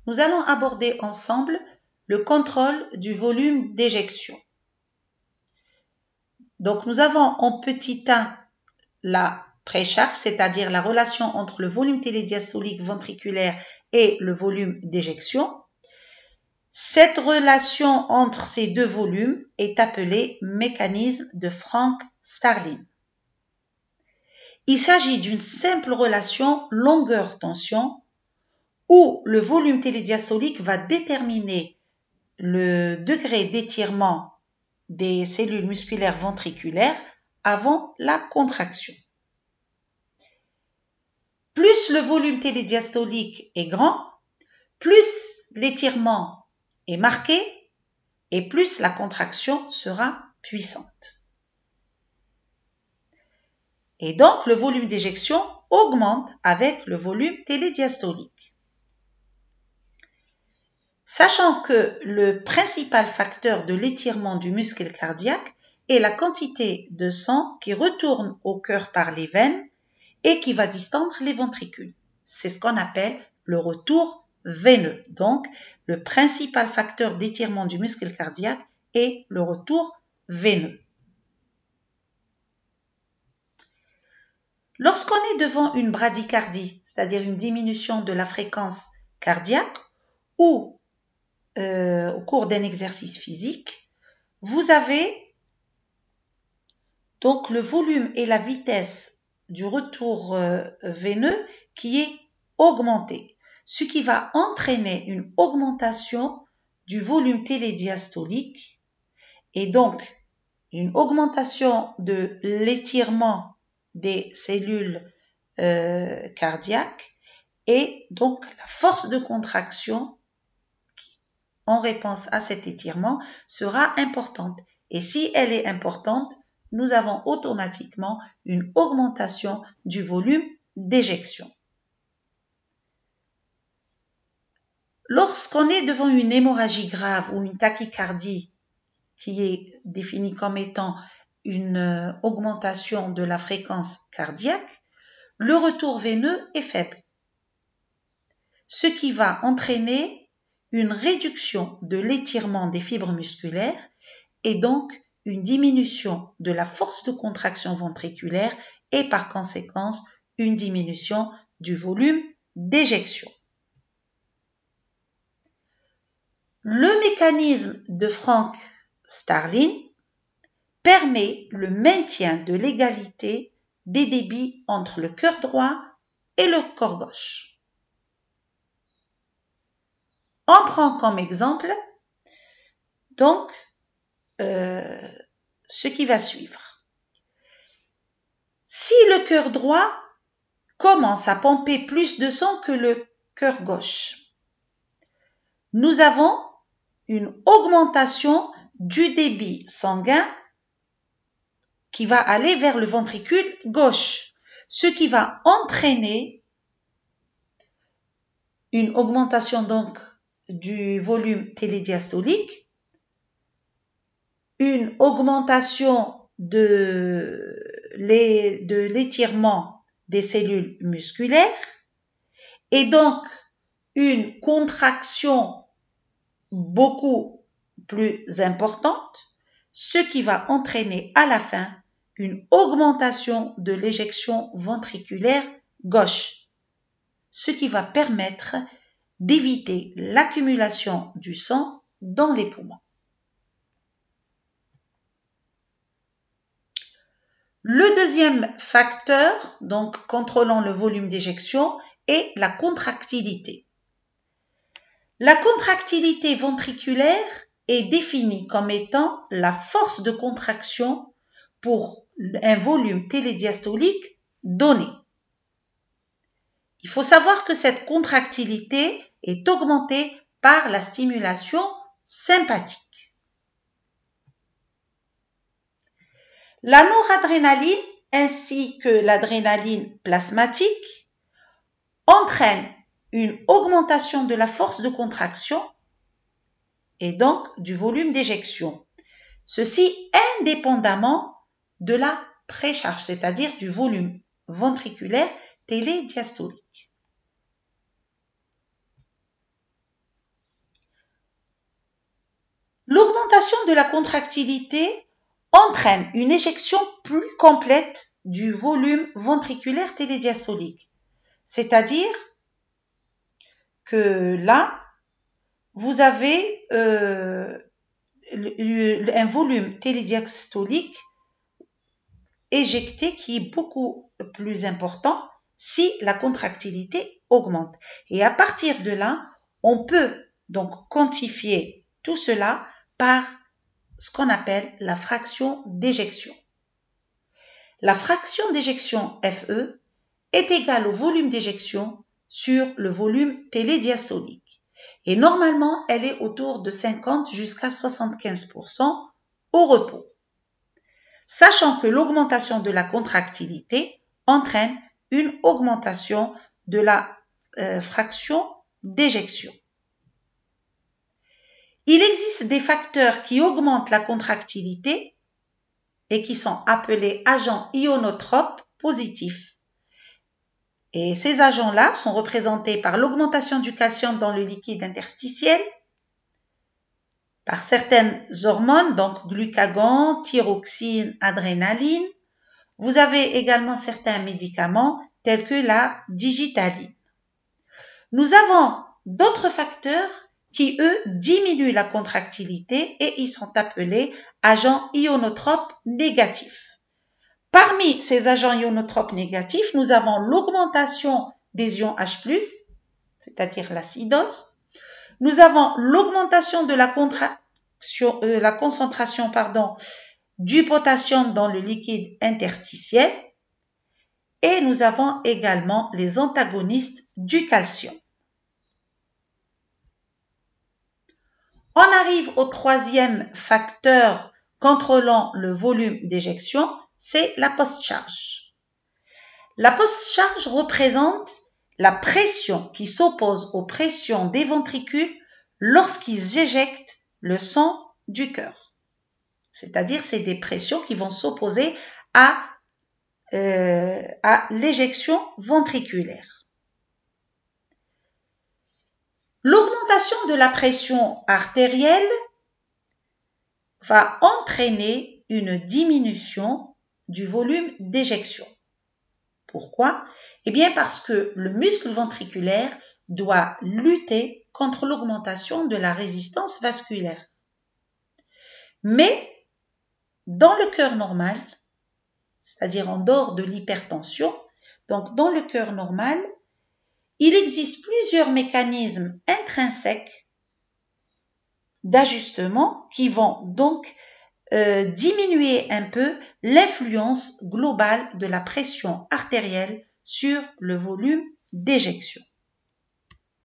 nous allons aborder ensemble le contrôle du volume d'éjection. Donc, nous avons en petit 1 la précharge, c'est-à-dire la relation entre le volume télédiastolique ventriculaire et le volume d'éjection. Cette relation entre ces deux volumes est appelée mécanisme de Frank-Starling. Il s'agit d'une simple relation longueur-tension où le volume télédiastolique va déterminer le degré d'étirement des cellules musculaires ventriculaires avant la contraction. Plus le volume télédiastolique est grand, plus l'étirement est marqué et plus la contraction sera puissante. Et donc, le volume d'éjection augmente avec le volume télédiastolique. Sachant que le principal facteur de l'étirement du muscle cardiaque est la quantité de sang qui retourne au cœur par les veines et qui va distendre les ventricules. C'est ce qu'on appelle le retour veineux. Donc, le principal facteur d'étirement du muscle cardiaque est le retour veineux. Lorsqu'on est devant une bradycardie, c'est-à-dire une diminution de la fréquence cardiaque, ou au cours d'un exercice physique, vous avez donc le volume et la vitesse du retour veineux qui est augmenté, ce qui va entraîner une augmentation du volume télédiastolique et donc une augmentation de l'étirement des cellules cardiaques et donc la force de contraction en réponse à cet étirement sera importante. Et si elle est importante, nous avons automatiquement une augmentation du volume d'éjection. Lorsqu'on est devant une hémorragie grave ou une tachycardie qui est définie comme étant une augmentation de la fréquence cardiaque, le retour veineux est faible, ce qui va entraîner une réduction de l'étirement des fibres musculaires et donc une diminution de la force de contraction ventriculaire et par conséquence une diminution du volume d'éjection. Le mécanisme de Frank-Starling permet le maintien de l'égalité des débits entre le cœur droit et le cœur gauche. On prend comme exemple donc ce qui va suivre. Si le cœur droit commence à pomper plus de sang que le cœur gauche, nous avons une augmentation du débit sanguin qui va aller vers le ventricule gauche, ce qui va entraîner une augmentation donc du volume télédiastolique, une augmentation de l'étirement des cellules musculaires et donc une contraction beaucoup plus importante, ce qui va entraîner à la fin une augmentation de l'éjection ventriculaire gauche, ce qui va permettre d'éviter l'accumulation du sang dans les poumons. Le deuxième facteur, donc contrôlant le volume d'éjection, est la contractilité. La contractilité ventriculaire est définie comme étant la force de contraction pour un volume télédiastolique donné. Il faut savoir que cette contractilité est augmentée par la stimulation sympathique. La noradrénaline ainsi que l'adrénaline plasmatique entraînent une augmentation de la force de contraction et donc du volume d'éjection. Ceci indépendamment de la précharge, c'est-à-dire du volume ventriculaire télédiastolique. de la contractilité entraîne une éjection plus complète du volume ventriculaire télédiastolique. C'est-à-dire que là, vous avez un volume télédiastolique éjecté qui est beaucoup plus important si la contractilité augmente. Et à partir de là, on peut donc quantifier tout cela par ce qu'on appelle la fraction d'éjection. La fraction d'éjection FE est égale au volume d'éjection sur le volume télédiastolique. Et normalement, elle est autour de 50 jusqu'à 75% au repos. Sachant que l'augmentation de la contractilité entraîne une augmentation de la fraction d'éjection. Il existe des facteurs qui augmentent la contractilité et qui sont appelés agents ionotropes positifs. Et ces agents-là sont représentés par l'augmentation du calcium dans le liquide interstitiel, par certaines hormones, donc glucagon, thyroxine, adrénaline. Vous avez également certains médicaments tels que la digitaline. Nous avons d'autres facteurs qui, eux, diminuent la contractilité et ils sont appelés agents ionotropes négatifs. Parmi ces agents ionotropes négatifs, nous avons l'augmentation des ions H+, c'est-à-dire l'acidose. Nous avons l'augmentation de la concentration du potassium dans le liquide interstitiel et nous avons également les antagonistes du calcium. On arrive au troisième facteur contrôlant le volume d'éjection, c'est la post-charge. La post-charge représente la pression qui s'oppose aux pressions des ventricules lorsqu'ils éjectent le sang du cœur. C'est-à-dire, c'est des pressions qui vont s'opposer à l'éjection ventriculaire. L'augmentation de la pression artérielle va entraîner une diminution du volume d'éjection. Pourquoi? Eh bien parce que le muscle ventriculaire doit lutter contre l'augmentation de la résistance vasculaire. Mais dans le cœur normal, c'est-à-dire en dehors de l'hypertension, donc dans le cœur normal, il existe plusieurs mécanismes intrinsèques d'ajustement qui vont donc diminuer un peu l'influence globale de la pression artérielle sur le volume d'éjection.